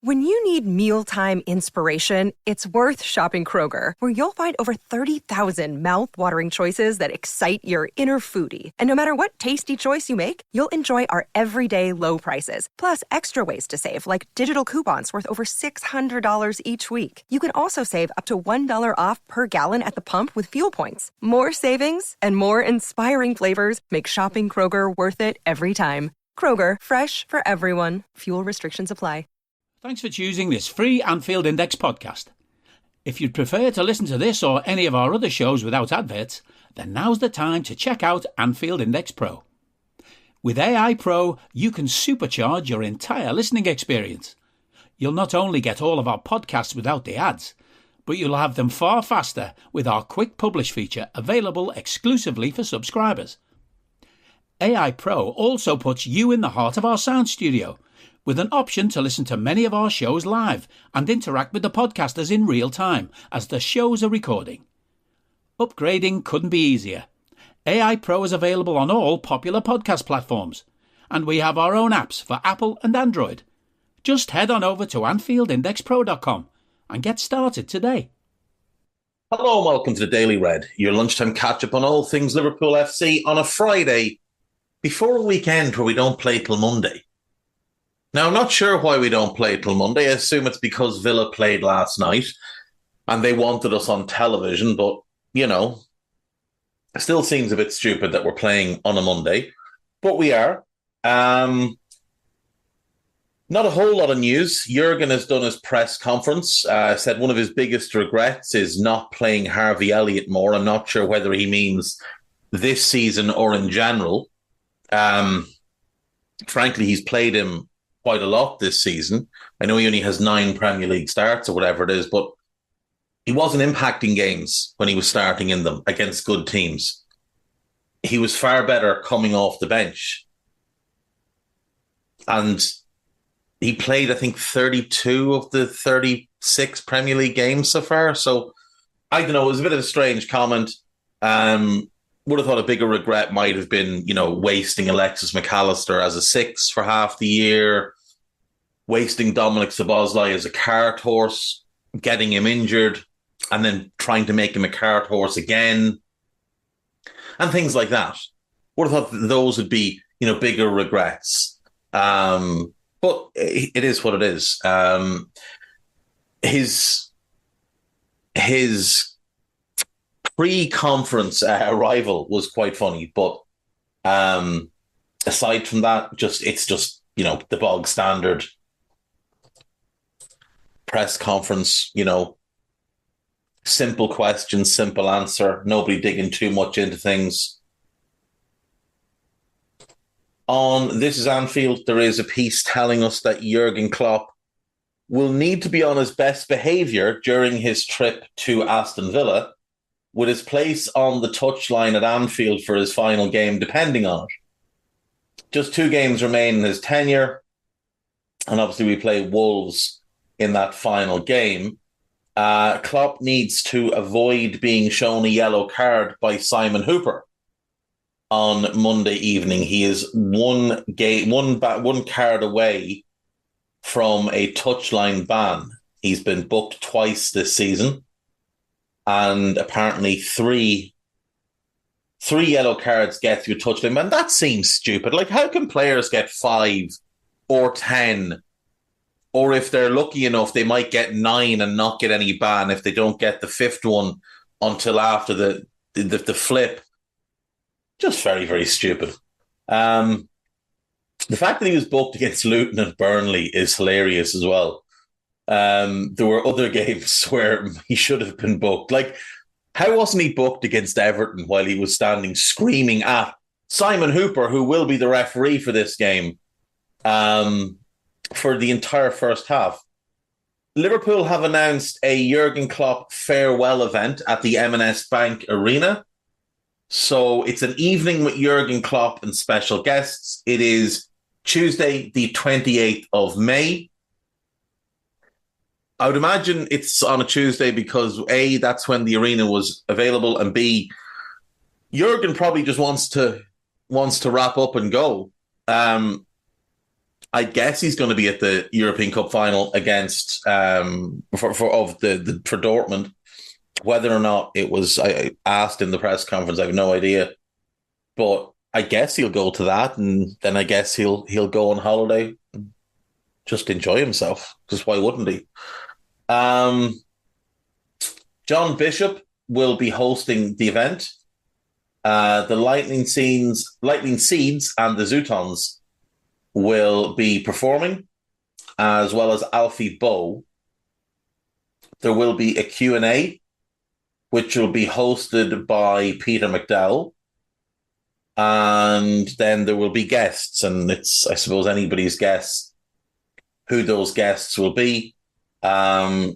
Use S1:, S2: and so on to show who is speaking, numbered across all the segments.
S1: When you need mealtime inspiration, it's worth shopping Kroger, where you'll find over 30,000 mouth-watering choices that excite your inner foodie. And no matter what tasty choice you make, you'll enjoy our everyday low prices, plus extra ways to save, like digital coupons worth over $600 each week. You can also save up to $1 off per gallon at the pump with fuel points. More savings and more inspiring flavors make shopping Kroger worth it every time. Kroger, fresh for everyone. Fuel restrictions apply.
S2: Thanks for choosing this free Anfield Index podcast. If you'd prefer to listen to this or any of our other shows without adverts, then now's the time to check out Anfield Index Pro. With AI Pro, you can supercharge your entire listening experience. You'll not only get all of our podcasts without the ads, but you'll have them far faster with our quick publish feature available exclusively for subscribers. AI Pro also puts you in the heart of our sound studio, with an option to listen to many of our shows live and interact with the podcasters in real time as the shows are recording. Upgrading couldn't be easier. AI Pro is available on all popular podcast platforms, and we have our own apps for Apple and Android. Just head on over to AnfieldIndexPro.com and get started today.
S3: Hello and welcome to the Daily Red, your lunchtime catch-up on all things Liverpool FC on a Friday before a weekend where we don't play till Monday. Now, I'm not sure why we don't play till Monday. I assume it's because Villa played last night and they wanted us on television, but, you know, it still seems a bit stupid that we're playing on a Monday. But we are. Not a whole lot of news. Jurgen has done his press conference. Said one of his biggest regrets is not playing Harvey Elliott more. I'm not sure whether he means this season or in general. Frankly, he's played him quite a lot this season. I know he only has 9 Premier League starts or whatever it is, but he wasn't impacting games when he was starting in them against good teams. He was far better coming off the bench. And he played, I think, 32 of the 36 Premier League games so far. So, I don't know, it was a bit of a strange comment. Would have thought a bigger regret might have been, you know, wasting Alexis McAllister as a 6 for half the year, wasting Dominic Szoboszlai as a cart horse, getting him injured, and then trying to make him a cart horse again, and things like that. Would have thought that those would be, you know, bigger regrets. But it is what it is. His pre-conference arrival was quite funny, but aside from that, it's just, you know, the bog standard press conference, you know, simple question, simple answer, nobody digging too much into things. On This Is Anfield, there is a piece telling us that Jurgen Klopp will need to be on his best behaviour during his trip to Aston Villa, with his place on the touchline at Anfield for his final game depending on it. Just 2 games remain in his tenure, and obviously we play Wolves in that final game. Klopp needs to avoid being shown a yellow card by Simon Hooper on Monday evening. He is one card away from a touchline ban. He's been booked twice this season, and apparently three yellow cards get through touchline ban. That seems stupid. Like, how can players get 5 or 10? Or if they're lucky enough, they might get 9 and not get any ban if they don't get the 5th one until after the flip. Just very, very stupid. The fact that he was booked against Luton and Burnley is hilarious as well. There were other games where he should have been booked. Like, how wasn't he booked against Everton while he was standing screaming at Simon Hooper, who will be the referee for this game, for the entire first half? Liverpool have announced a Jurgen Klopp farewell event at the M&S Bank Arena. So it's an evening with Jurgen Klopp and special guests. It is Tuesday, the 28th of May. I would imagine it's on a Tuesday because A, that's when the arena was available, and B, Jurgen probably just wants to wrap up and go. I I guess he's going to be at the European Cup final against for Dortmund. Whether or not it was I asked in the press conference, I have no idea. But I guess he'll go to that, and then I guess he'll go on holiday, and just enjoy himself. Because why wouldn't he? John Bishop will be hosting the event. The Lightning Seeds and the Zootons will be performing, as well as Alfie Bow. There will be a Q&A, which will be hosted by Peter McDowell. And then there will be guests, and it's, I suppose, anybody's guess who those guests will be. Doors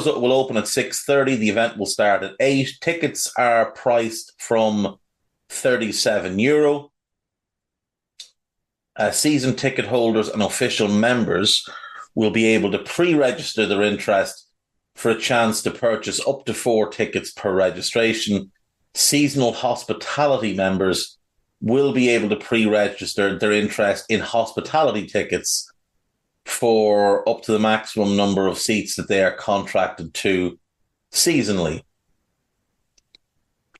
S3: will open at 6:30. The event will start at 8. Tickets are priced from €37. Season ticket holders and official members will be able to pre-register their interest for a chance to purchase up to 4 tickets per registration. Seasonal hospitality members will be able to pre-register their interest in hospitality tickets for up to the maximum number of seats that they are contracted to seasonally.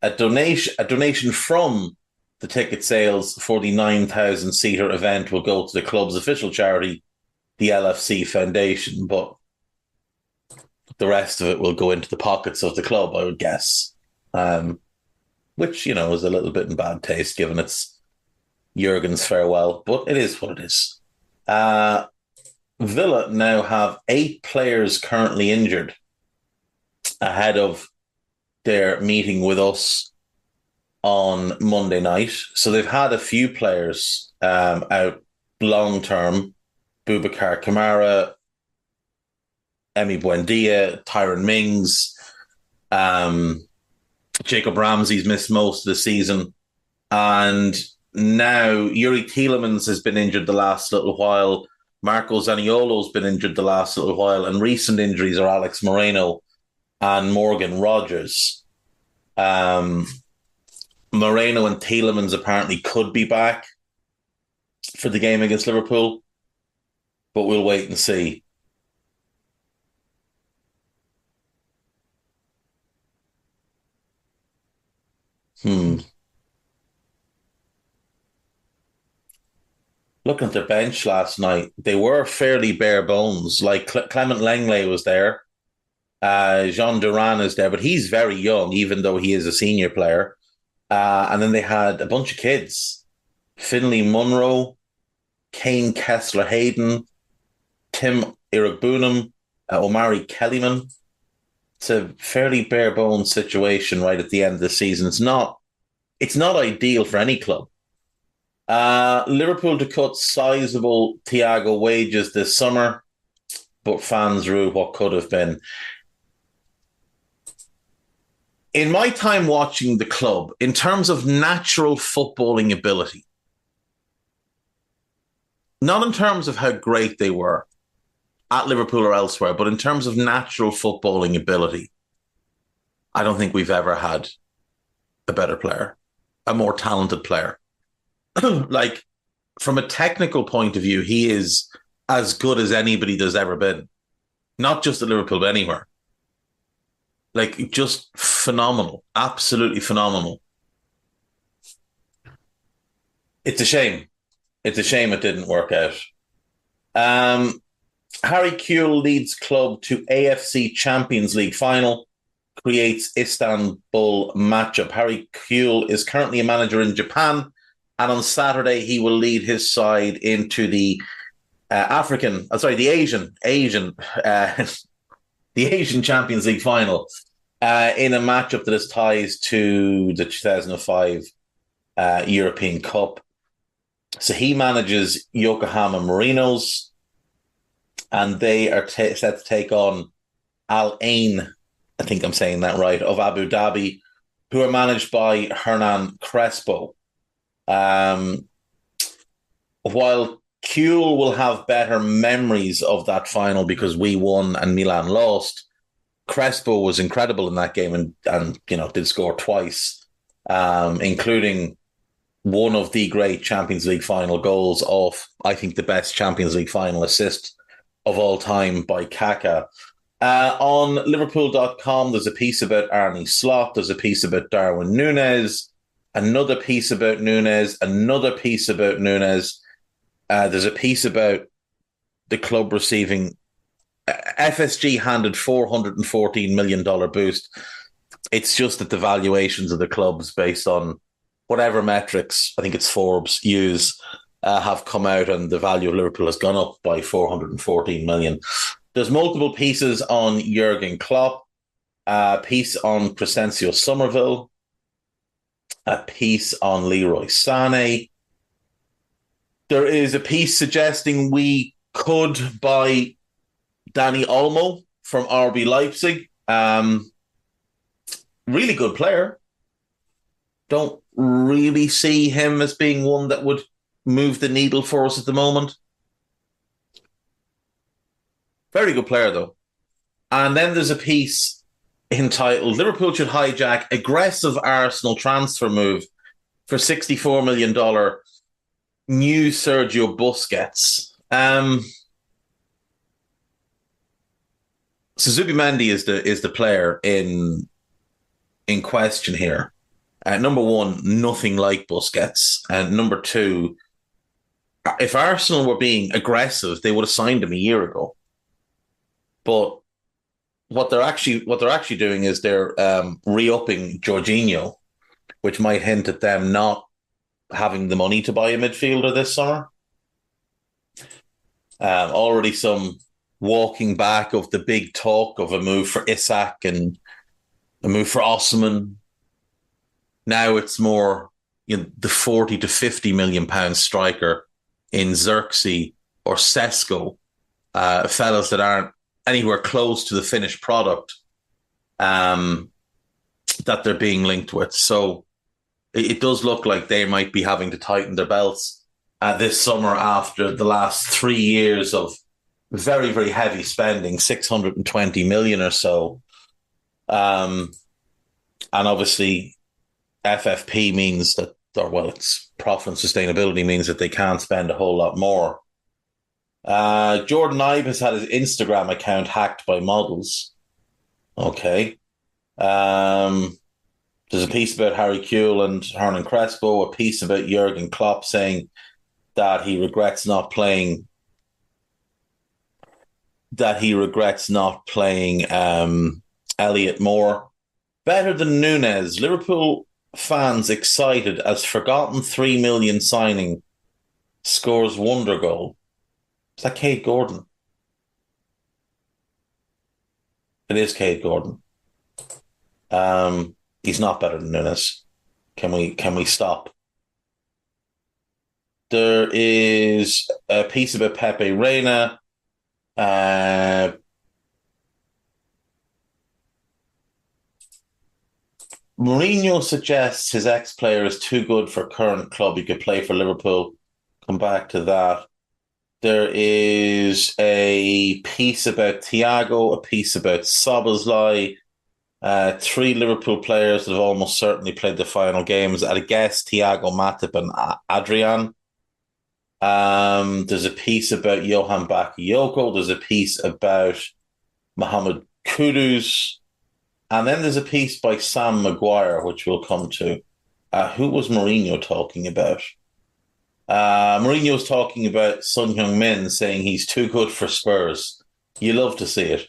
S3: A donation from the ticket sales for the 9,000-seater event will go to the club's official charity, the LFC Foundation, but the rest of it will go into the pockets of the club, I would guess. Which, is a little bit in bad taste given it's Jurgen's farewell, but it is what it is. Villa now have 8 players currently injured ahead of their meeting with us on Monday night. So they've had a few players out long-term. Boubacar Kamara, Emi Buendia, Tyron Mings, Jacob Ramsey's missed most of the season. And now Yuri Tielemans has been injured the last little while. Marco Zaniolo's been injured the last little while. And recent injuries are Alex Moreno and Morgan Rogers. Moreno and Tielemans apparently could be back for the game against Liverpool, but we'll wait and see. Looking at the bench last night, they were fairly bare bones. Like Clement Lenglet was there. Jean Duran is there, but he's very young, even though he is a senior player. And then they had a bunch of kids. Finlay Munro, Kane Kessler-Hayden, Tim Iragbunam, Omari Kellyman. It's a fairly bare bones situation right at the end of the season. It's not ideal for any club. Liverpool to cut sizable Thiago wages this summer, but fans rue what could have been. In my time watching the club, in terms of natural footballing ability, not in terms of how great they were at Liverpool or elsewhere, but in terms of natural footballing ability, I don't think we've ever had a better player, a more talented player. Like, from a technical point of view, he is as good as anybody there's ever been. Not just at Liverpool, but anywhere. Like, just phenomenal. Absolutely phenomenal. It's a shame. It's a shame it didn't work out. Harry Kewell leads club to AFC Champions League final, creates Istanbul matchup. Harry Kewell is currently a manager in Japan, and on Saturday he will lead his side into the the Asian Champions League final in a matchup that has ties to the 2005 European Cup. So he manages Yokohama Marinos, and they are set to take on Al Ain, I think I'm saying that right, of Abu Dhabi, who are managed by Hernan Crespo. While Kewell will have better memories of that final because we won and Milan lost, Crespo was incredible in that game and did score twice, including one of the great Champions League final goals of, I think, the best Champions League final assist of all time by Kaká. On Liverpool.com, there's a piece about Arne Slot. There's a piece about Darwin Núñez. Another piece about Núñez. Another piece about Núñez. There's a piece about the club receiving... FSG handed $414 million boost. It's just that the valuations of the clubs based on whatever metrics, I think it's Forbes, use, have come out, and the value of Liverpool has gone up by 414 million. There's multiple pieces on Jurgen Klopp, a piece on Crescencio Somerville, a piece on Leroy Sané. There is a piece suggesting we could buy Dani Olmo from RB Leipzig. Really good player. Don't really see him as being one that would move the needle for us at the moment. Very good player, though. And then there's a piece entitled Liverpool should hijack aggressive Arsenal transfer move for $64 million new Sergio Busquets. Suzuki Mendy is the player in question here. Number one, nothing like Busquets. And number two, if Arsenal were being aggressive, they would have signed him a year ago. But what they're actually doing is they're re-upping Jorginho, which might hint at them not having the money to buy a midfielder this summer. Already some walking back of the big talk of a move for Isak and a move for Osman. Now it's more, the 40 to 50 million pound striker in Xerxes or Sesko, fellas that aren't anywhere close to the finished product that they're being linked with. So it does look like they might be having to tighten their belts this summer after the last 3 years of very, very heavy spending, 620 million or so. And obviously FFP means that, it's profit and sustainability means that they can't spend a whole lot more. Jordan Ibe has had his Instagram account hacked by models. Okay. There's a piece about Harry Kewell and Hernan Crespo, a piece about Jurgen Klopp saying that he regrets not playing Elliot Moore. Better than Núñez. Liverpool fans excited as forgotten 3 million signing scores wonder goal. Is that Cade Gordon? It is Cade Gordon. He's not better than Núñez. Can we stop? There is a piece about Pepe Reina. Mourinho suggests his ex-player is too good for current club. He could play for Liverpool. Come back to that. There is a piece about Thiago, a piece about Szoboszlai. 3 Liverpool players that have almost certainly played the final games. At a guess, Thiago, Matip and Adrian. There's a piece about Johan Bakayoko. There's a piece about Mohamed Kudus. And then there's a piece by Sam Maguire, which we'll come to. Who was Mourinho talking about? Mourinho was talking about Son Heung-min, saying he's too good for Spurs. You love to see it.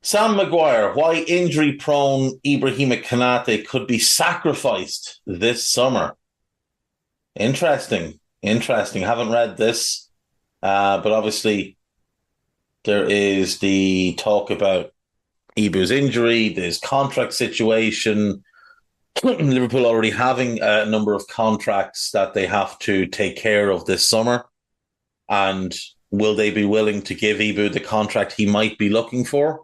S3: Sam Maguire, why injury-prone Ibrahima Konate could be sacrificed this summer. Interesting. Haven't read this, but obviously there is the talk about Ibu's injury, there's contract situation, Liverpool already having a number of contracts that they have to take care of this summer. And will they be willing to give Ibu the contract he might be looking for?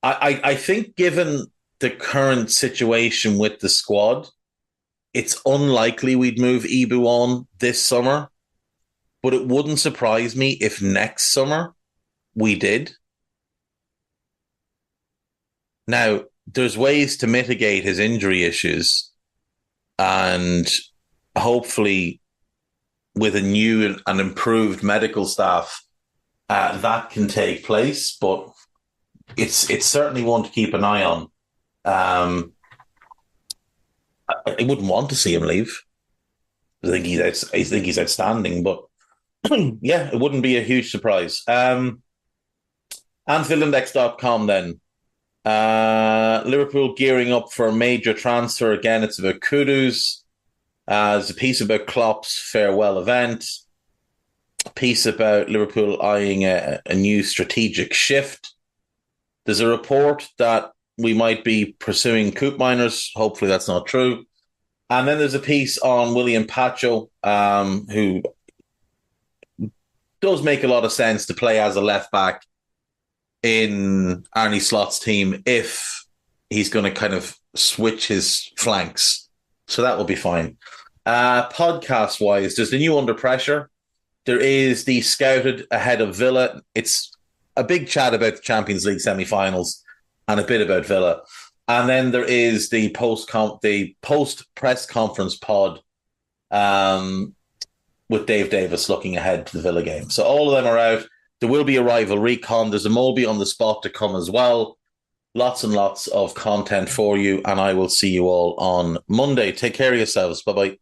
S3: I think given the current situation with the squad, it's unlikely we'd move Ibu on this summer, but it wouldn't surprise me if next summer we did. Now, there's ways to mitigate his injury issues, and hopefully with a new and improved medical staff, that can take place. But it's certainly one to keep an eye on. I wouldn't want to see him leave. I think he's outstanding, but yeah, it wouldn't be a huge surprise. AnfieldIndex.com then. Liverpool gearing up for a major transfer. Again, it's about Kudus. There's a piece about Klopp's farewell event. A piece about Liverpool eyeing a new strategic shift. There's a report that we might be pursuing coop miners. Hopefully that's not true. And then there's a piece on William Pacho, who does make a lot of sense to play as a left back in Arne Slot's team if he's going to kind of switch his flanks. So that will be fine. Podcast-wise, there's the new Under Pressure. There is the Scouted Ahead of Villa. It's a big chat about the Champions League semi-finals and a bit about Villa. And then there is the post-press conference pod with Dave Davis looking ahead to the Villa game. So all of them are out. There will be a rival recon. There's a Moby on the spot to come as well. Lots and lots of content for you, and I will see you all on Monday. Take care of yourselves. Bye-bye.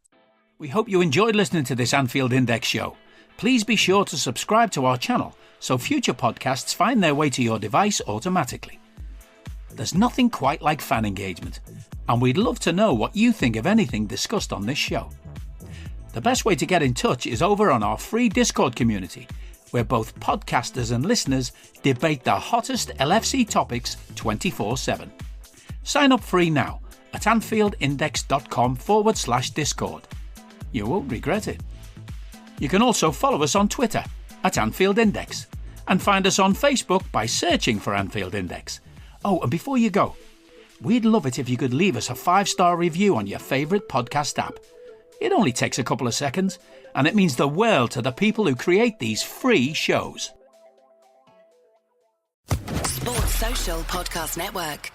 S2: We hope you enjoyed listening to this Anfield Index show. Please be sure to subscribe to our channel so future podcasts find their way to your device automatically. There's nothing quite like fan engagement, and we'd love to know what you think of anything discussed on this show. The best way to get in touch is over on our free Discord community, where both podcasters and listeners debate the hottest LFC topics 24/7. Sign up free now at AnfieldIndex.com/Discord. You won't regret it. You can also follow us on Twitter at Anfield Index and find us on Facebook by searching for Anfield Index. Oh, and before you go, we'd love it if you could leave us a 5-star review on your favourite podcast app. It only takes a couple of seconds, and it means the world to the people who create these free shows.
S4: Sports Social Podcast Network.